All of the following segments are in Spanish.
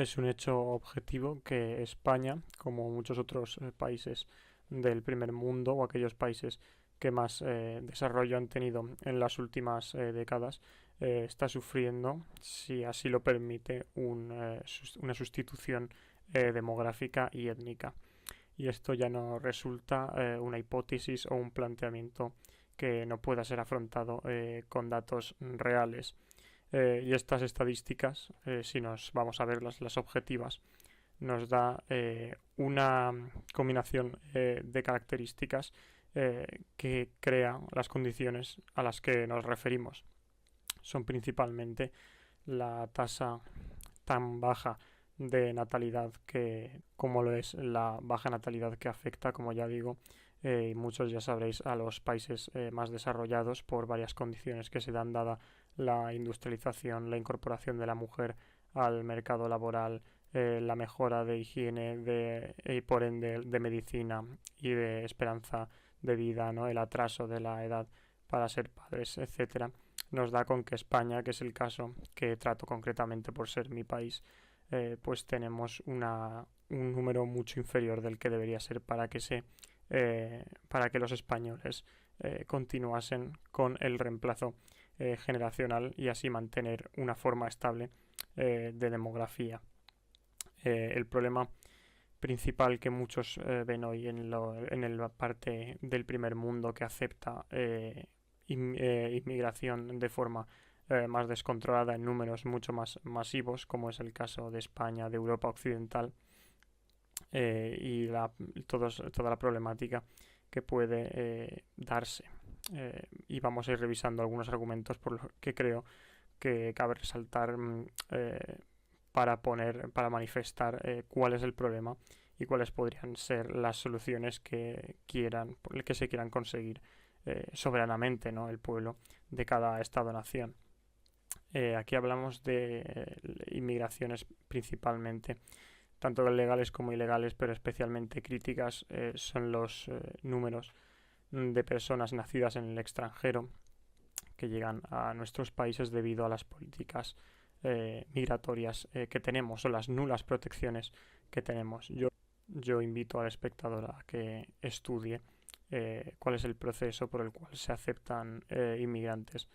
Es un hecho objetivo que España, como muchos otros países del primer mundo o aquellos países que más desarrollo han tenido en las últimas décadas, está sufriendo, si así lo permite, una sustitución demográfica y étnica. Y esto ya no resulta una hipótesis o un planteamiento que no pueda ser afrontado con datos reales. Y estas estadísticas, si nos vamos a ver las objetivas, nos da una combinación de características que crea las condiciones a las que nos referimos. Son principalmente la tasa tan baja de natalidad que como lo es la baja natalidad que afecta, como ya digo, y muchos ya sabréis, a los países más desarrollados por varias condiciones que se dan dada la industrialización, la incorporación de la mujer al mercado laboral, la mejora de higiene y por ende de medicina y de esperanza de vida, ¿no? El atraso de la edad para ser padres, etcétera, nos da con que España, que es el caso que trato concretamente por ser mi país, pues tenemos un número mucho inferior del que debería ser para que los españoles continuasen con el reemplazo generacional y así mantener una forma estable de demografía. El problema principal que muchos ven hoy en la parte del primer mundo que acepta inmigración de forma más descontrolada en números mucho más masivos, como es el caso de España, de Europa Occidental, y toda la problemática que puede darse. Y vamos a ir revisando algunos argumentos por los que creo que cabe resaltar para manifestar cuál es el problema y cuáles podrían ser las soluciones que se quieran conseguir soberanamente, ¿no? El pueblo de cada estado-nación. Aquí hablamos de inmigraciones principalmente, tanto legales como ilegales, pero especialmente críticas son los números de personas nacidas en el extranjero que llegan a nuestros países debido a las políticas migratorias que tenemos o las nulas protecciones que tenemos. Yo invito al espectador a que estudie cuál es el proceso por el cual se aceptan inmigrantes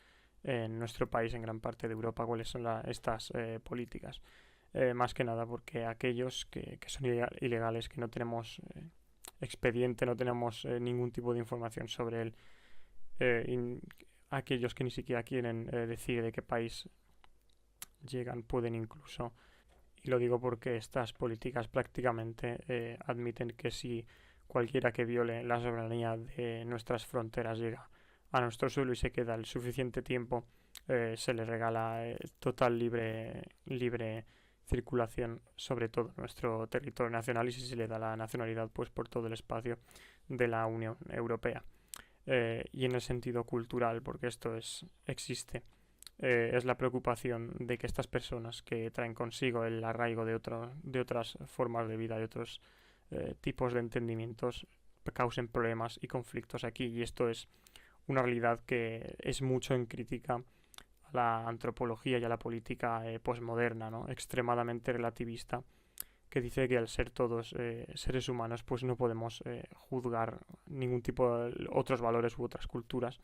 en nuestro país, en gran parte de Europa, cuáles son estas políticas. Más que nada porque aquellos que son ilegales, que no tenemos expediente, no tenemos ningún tipo de información sobre él, aquellos que ni siquiera quieren decir de qué país llegan, pueden incluso, y lo digo porque estas políticas prácticamente admiten que si cualquiera que viole la soberanía de nuestras fronteras llega a nuestro suelo y se queda el suficiente tiempo, se le regala total libre circulación sobre todo nuestro territorio nacional y si se le da la nacionalidad pues por todo el espacio de la Unión Europea. Y en el sentido cultural, porque existe, es la preocupación de que estas personas que traen consigo el arraigo de otras formas de vida, de otros tipos de entendimientos, causen problemas y conflictos aquí. Y esto es una realidad que es mucho en crítica a la antropología y a la política posmoderna, ¿no? Extremadamente relativista, que dice que al ser todos seres humanos, pues no podemos juzgar ningún tipo de otros valores u otras culturas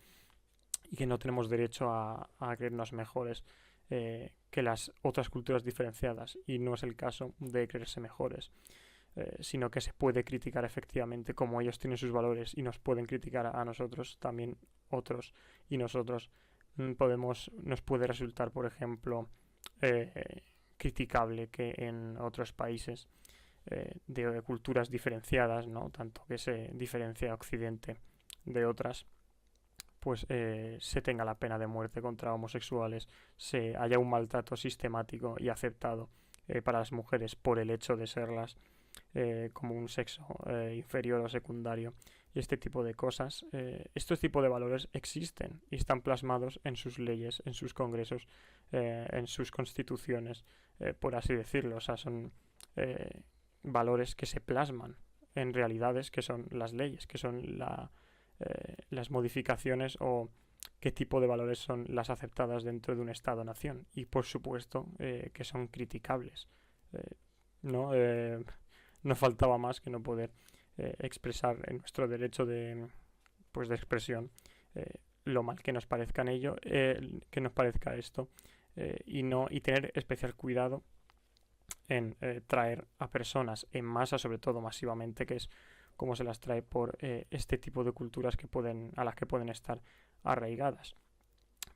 y que no tenemos derecho a creernos mejores que las otras culturas diferenciadas, y no es el caso de creerse mejores. Sino que se puede criticar efectivamente como ellos tienen sus valores y nos pueden criticar a nosotros también otros, y nosotros nos puede resultar, por ejemplo, criticable que en otros países de culturas diferenciadas, ¿no? Tanto que se diferencia Occidente de otras, pues se tenga la pena de muerte contra homosexuales, se haya un maltrato sistemático y aceptado para las mujeres por el hecho de serlas como un sexo inferior o secundario, y este tipo de cosas. Estos tipos de valores existen y están plasmados en sus leyes, en sus congresos, en sus constituciones, por así decirlo. O sea, son valores que se plasman en realidades que son las leyes, que son las modificaciones o qué tipo de valores son las aceptadas dentro de un Estado-nación, y por supuesto que son criticables ¿no? No faltaba más que no poder expresar en nuestro derecho pues, de expresión lo mal que nos parezca en ello, que nos parezca esto, y tener especial cuidado en traer a personas en masa, sobre todo masivamente, que es como se las trae por este tipo de culturas a las que pueden estar arraigadas.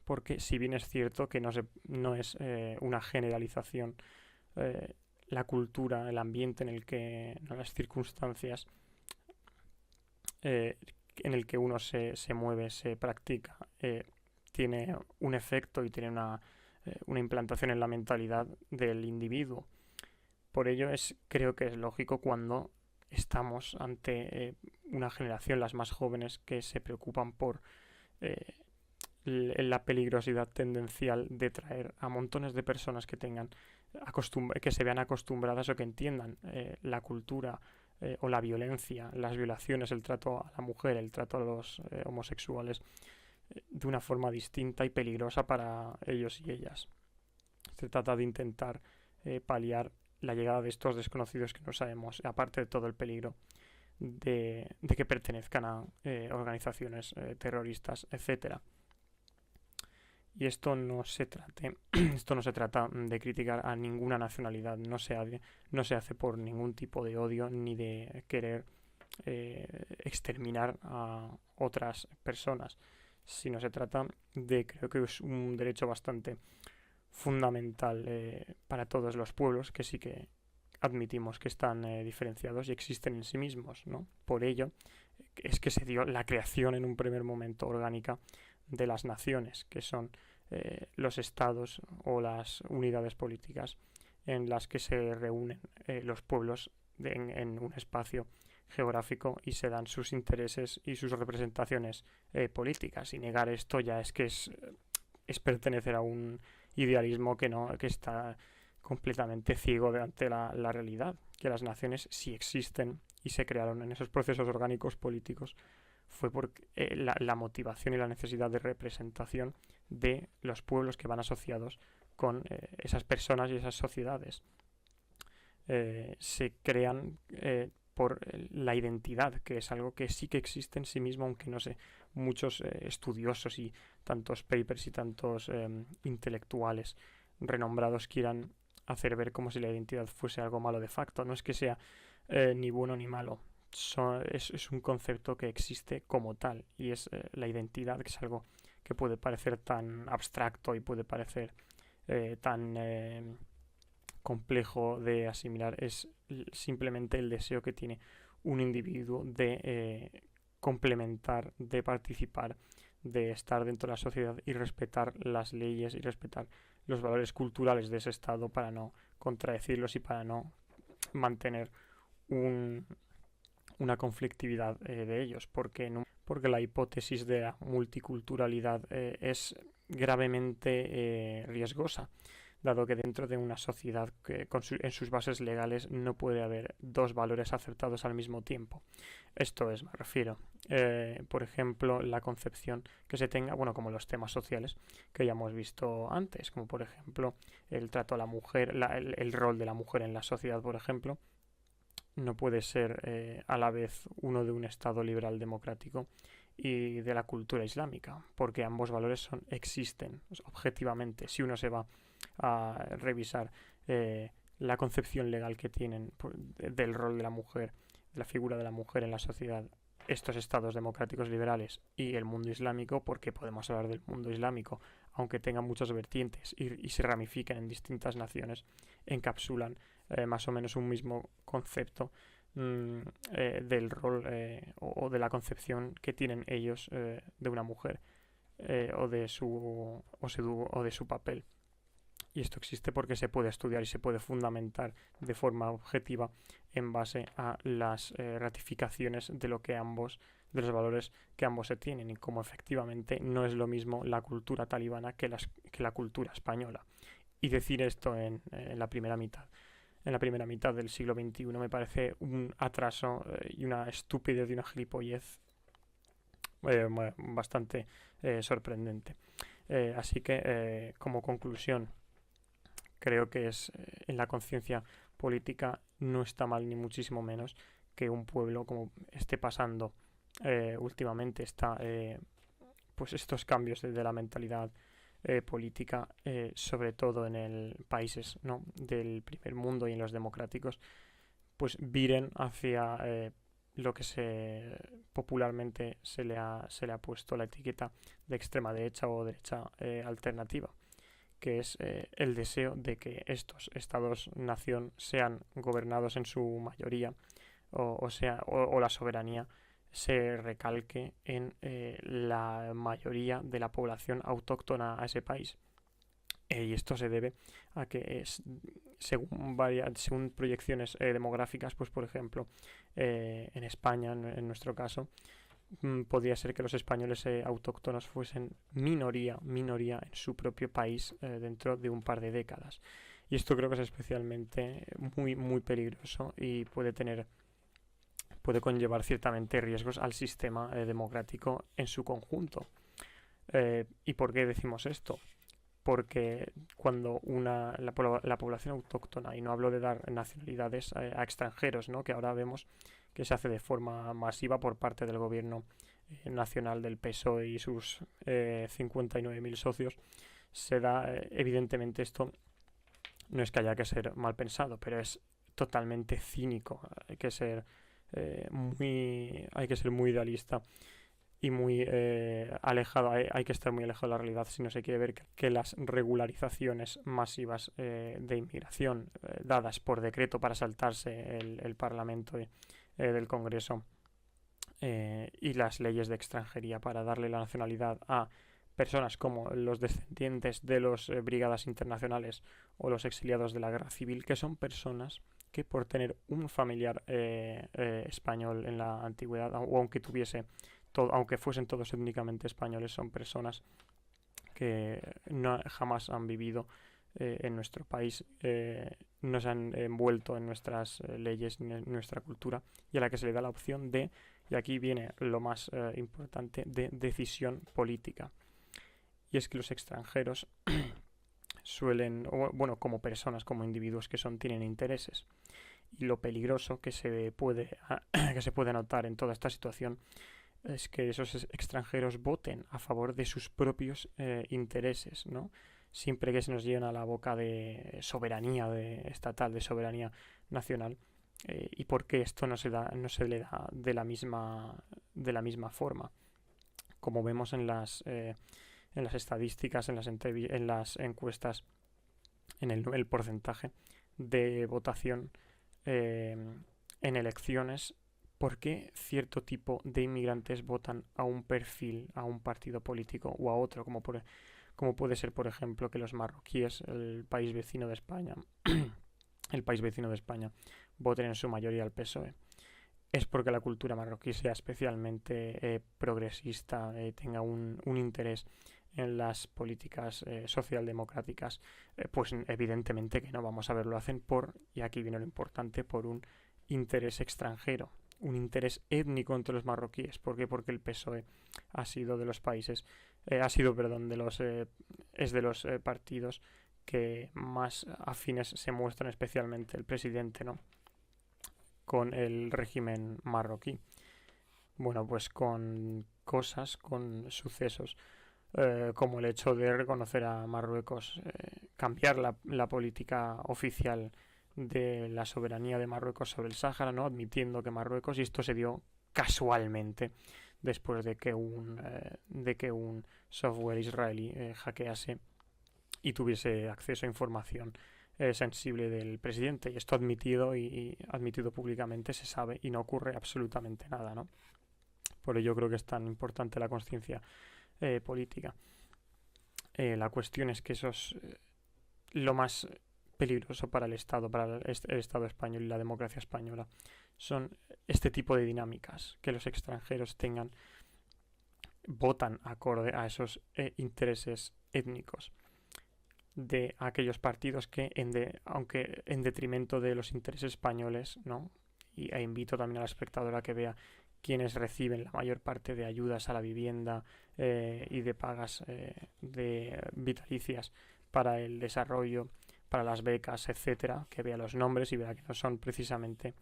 Porque si bien es cierto que no es una generalización, eh, la cultura, el ambiente en el que, no, las circunstancias eh, en el que uno se mueve, se practica, tiene un efecto y tiene una implantación en la mentalidad del individuo. Por ello creo que es lógico cuando estamos ante una generación, las más jóvenes, que se preocupan por eh, la peligrosidad tendencial de traer a montones de personas que se vean acostumbradas o que entiendan la cultura o la violencia, las violaciones, el trato a la mujer, el trato a los homosexuales de una forma distinta y peligrosa para ellos y ellas. Se trata de intentar paliar la llegada de estos desconocidos que no sabemos, aparte de todo el peligro de que pertenezcan a organizaciones terroristas, etcétera. Y esto no se trata de criticar a ninguna nacionalidad, no se hace por ningún tipo de odio ni de querer exterminar a otras personas, sino se trata creo que es un derecho bastante fundamental para todos los pueblos, que sí que admitimos que están diferenciados y existen en sí mismos, ¿no? Por ello es que se dio la creación en un primer momento orgánica de las naciones, que son los estados o las unidades políticas en las que se reúnen los pueblos en un espacio geográfico y se dan sus intereses y sus representaciones políticas. Y negar esto ya es pertenecer a un idealismo que está completamente ciego ante la realidad, que las naciones sí existen y se crearon en esos procesos orgánicos políticos fue por la motivación y la necesidad de representación de los pueblos que van asociados con esas personas y esas sociedades. Se crean por la identidad, que es algo que sí que existe en sí mismo, aunque no sé, muchos estudiosos y tantos papers y tantos intelectuales renombrados quieran hacer ver como si la identidad fuese algo malo de facto. No es que sea ni bueno ni malo, es un concepto que existe como tal y es la identidad, que es algo que puede parecer tan abstracto y puede parecer tan complejo de asimilar. Es simplemente el deseo que tiene un individuo de complementar, de participar, de estar dentro de la sociedad y respetar las leyes y respetar los valores culturales de ese estado para no contradecirlos y para no mantener una conflictividad de ellos, porque la hipótesis de la multiculturalidad es gravemente riesgosa, dado que dentro de una sociedad que en sus bases legales no puede haber dos valores aceptados al mismo tiempo. Esto es, me refiero, por ejemplo, la concepción que se tenga, bueno, como los temas sociales que ya hemos visto antes, como por ejemplo el trato a la mujer, el rol de la mujer en la sociedad, por ejemplo, no puede ser a la vez uno de un Estado liberal democrático y de la cultura islámica, porque ambos valores existen objetivamente. Si uno se va a revisar la concepción legal que tienen del rol de la mujer, de la figura de la mujer en la sociedad, estos estados democráticos liberales y el mundo islámico, porque podemos hablar del mundo islámico, aunque tenga muchas vertientes y se ramifiquen en distintas naciones, encapsulan más o menos un mismo concepto del rol o de la concepción que tienen ellos de una mujer o de su papel. Y esto existe porque se puede estudiar y se puede fundamentar de forma objetiva en base a las ratificaciones de de los valores que ambos se tienen, y como efectivamente no es lo mismo la cultura talibana que la cultura española. Y decir esto en la primera mitad del siglo XXI me parece un atraso y una estupidez y una gilipollez bastante sorprendente. Así que como conclusión, creo que es en la conciencia política, no está mal ni muchísimo menos que un pueblo como esté pasando últimamente pues estos cambios de la mentalidad política, sobre todo en el países, ¿no?, del primer mundo y en los democráticos, pues viren hacia lo que popularmente se le ha puesto la etiqueta de extrema derecha o derecha alternativa, que es el deseo de que estos estados-nación sean gobernados en su mayoría, o la soberanía se recalque en la mayoría de la población autóctona a ese país. Y esto se debe a que según proyecciones demográficas, pues por ejemplo, en España, en nuestro caso, podría ser que los españoles autóctonos fuesen minoría en su propio país dentro de un par de décadas. Y esto creo que es especialmente muy, muy peligroso y puede conllevar ciertamente riesgos al sistema democrático en su conjunto. ¿Y por qué decimos esto? Porque cuando la población autóctona, y no hablo de dar nacionalidades a extranjeros, ¿no?, que ahora vemos que se hace de forma masiva por parte del gobierno nacional del PSOE y sus 59.000 socios, se da, evidentemente esto no es que haya que ser mal pensado, pero es totalmente cínico. Hay que ser muy idealista y muy alejado, hay que estar muy alejado de la realidad si no se quiere ver que las regularizaciones masivas de inmigración dadas por decreto para saltarse el Parlamento del Congreso, y las leyes de extranjería para darle la nacionalidad a personas como los descendientes de los brigadas internacionales o los exiliados de la guerra civil, que son personas que por tener un familiar español en la antigüedad, o aunque fuesen todos étnicamente españoles, son personas que jamás han vivido en nuestro país, no se han envuelto en nuestras leyes ni en nuestra cultura, y a la que se le da la opción y aquí viene lo más importante, de decisión política. Y es que los extranjeros bueno, como personas, como individuos tienen intereses. Y lo peligroso que se puede notar en toda esta situación es que esos extranjeros voten a favor de sus propios intereses, ¿no? Siempre que se nos llena la boca de soberanía estatal, de soberanía nacional, y por qué esto no se le da de la misma forma, como vemos en las estadísticas, en las encuestas, en el porcentaje de votación en elecciones. ¿Por qué cierto tipo de inmigrantes votan a un perfil, a un partido político o a otro, como puede ser, por ejemplo, que los marroquíes, el país vecino de España, voten en su mayoría al PSOE? Es porque la cultura marroquí sea especialmente progresista, tenga un interés en las políticas socialdemocráticas. Pues evidentemente que no. Vamos a ver, lo hacen y aquí viene lo importante, por un interés extranjero, un interés étnico entre los marroquíes. ¿Por qué? Porque el PSOE ha sido de los países, es de los partidos que más afines se muestran, especialmente el presidente, ¿no?, con el régimen marroquí. Bueno, pues con sucesos como el hecho de reconocer a Marruecos, cambiar la política oficial de la soberanía de Marruecos sobre el Sáhara, ¿no?, admitiendo que Marruecos, y esto se dio casualmente después de que un software israelí hackease y tuviese acceso a información sensible del presidente, y esto admitido públicamente, se sabe y no ocurre absolutamente nada, ¿no? Por ello creo que es tan importante la conciencia política. La cuestión es que eso es lo más peligroso para el Estado, para el Estado español y la democracia española. Son este tipo de dinámicas, que los extranjeros votan acorde a esos intereses étnicos de aquellos partidos que, aunque en detrimento de los intereses españoles, ¿no? E invito también a la espectadora que vea quienes reciben la mayor parte de ayudas a la vivienda y de pagas de vitalicias para el desarrollo para las becas, etcétera, que vea los nombres y vea que no son precisamente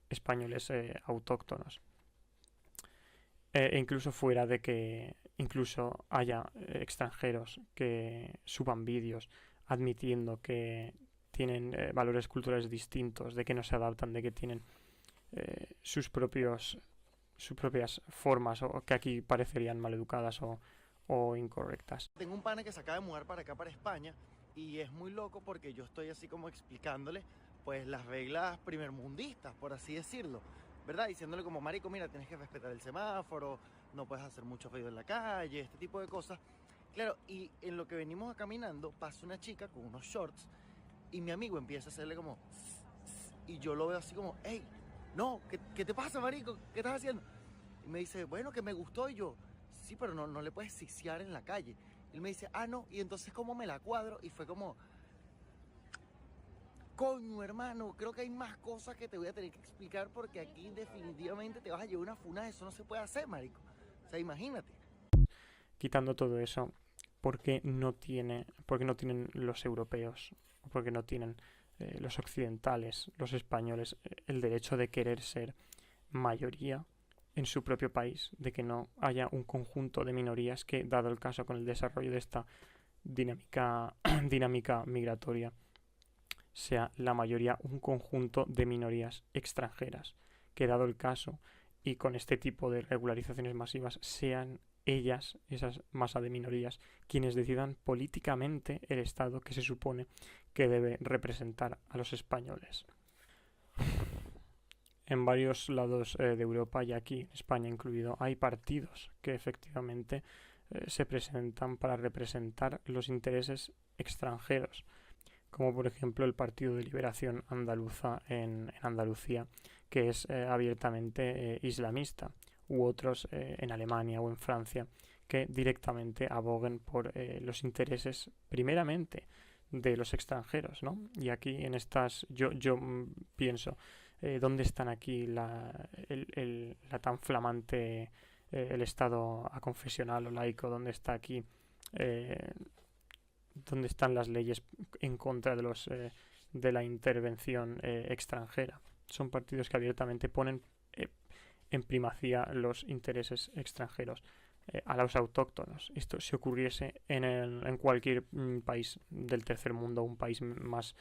españoles autóctonos. E incluso fuera de que incluso haya extranjeros que suban vídeos admitiendo que tienen valores culturales distintos, de que no se adaptan, de que tienen sus propias formas o que aquí parecerían maleducadas o incorrectas. Tengo un pana que se acaba de mudar para acá, para España, y es muy loco porque yo estoy así como explicándole pues las reglas primermundistas, por así decirlo, ¿verdad? Diciéndole como, marico, mira, tienes que respetar el semáforo, no puedes hacer mucho ruido en la calle, este tipo de cosas. Claro, y en lo que venimos caminando pasa una chica con unos shorts y mi amigo empieza a hacerle como y yo lo veo así como, hey, no, ¿qué te pasa, marico? ¿Qué estás haciendo? Y me dice, bueno, que me gustó. Y yo, sí, pero no le puedes sisiar en la calle. Y él me dice, ah, no, y entonces ¿cómo me la cuadro? Y fue como, coño, hermano, creo que hay más cosas que te voy a tener que explicar porque aquí definitivamente te vas a llevar una funa, eso no se puede hacer, marico. O sea, imagínate. Quitando todo eso, ¿por qué no tienen los europeos, o por qué no tienen los occidentales, los españoles, el derecho de querer ser mayoría en su propio país, de que no haya un conjunto de minorías que, dado el caso con el desarrollo de esta dinámica migratoria, sea la mayoría un conjunto de minorías extranjeras, que dado el caso y con este tipo de regularizaciones masivas sean ellas, esas masa de minorías, quienes decidan políticamente el Estado que se supone que debe representar a los españoles. En varios lados de Europa y aquí en España incluido hay partidos que efectivamente se presentan para representar los intereses extranjeros, como por ejemplo el Partido de Liberación Andaluza en Andalucía, que es abiertamente islamista, u otros en Alemania o en Francia, que directamente aboguen por los intereses primeramente de los extranjeros, ¿no? Y aquí en estas, yo pienso, ¿dónde están aquí la tan flamante, el Estado aconfesional o laico? ¿Dónde está aquí? ¿Dónde están las leyes en contra de la intervención extranjera? Son partidos que abiertamente ponen en primacía los intereses extranjeros a los autóctonos. Esto si ocurriese en cualquier país del tercer mundo, un país más,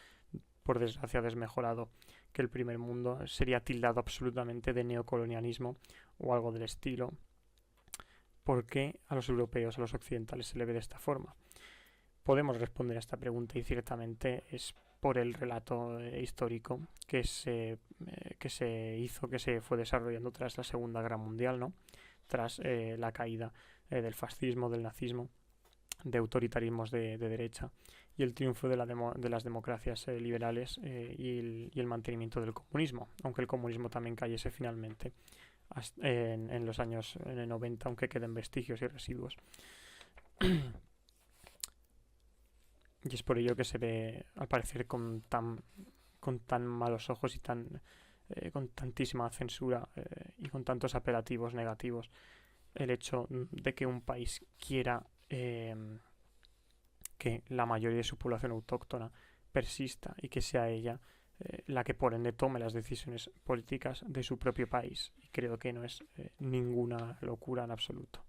por desgracia, desmejorado que el primer mundo, sería tildado absolutamente de neocolonialismo o algo del estilo. ¿Por qué a los europeos, a los occidentales, se le ve de esta forma? Podemos responder a esta pregunta y ciertamente es por el relato histórico que se hizo, que se fue desarrollando tras la Segunda Guerra Mundial, ¿no? Tras la caída del fascismo, del nazismo, de autoritarismos de derecha y el triunfo de las democracias liberales y el mantenimiento del comunismo, aunque el comunismo también cayese finalmente en los años 90, aunque queden vestigios y residuos. Y es por ello que se ve, al parecer, con tan malos ojos y con tantísima censura y con tantos apelativos negativos el hecho de que un país quiera que la mayoría de su población autóctona persista y que sea ella la que por ende tome las decisiones políticas de su propio país. Y creo que no es ninguna locura en absoluto.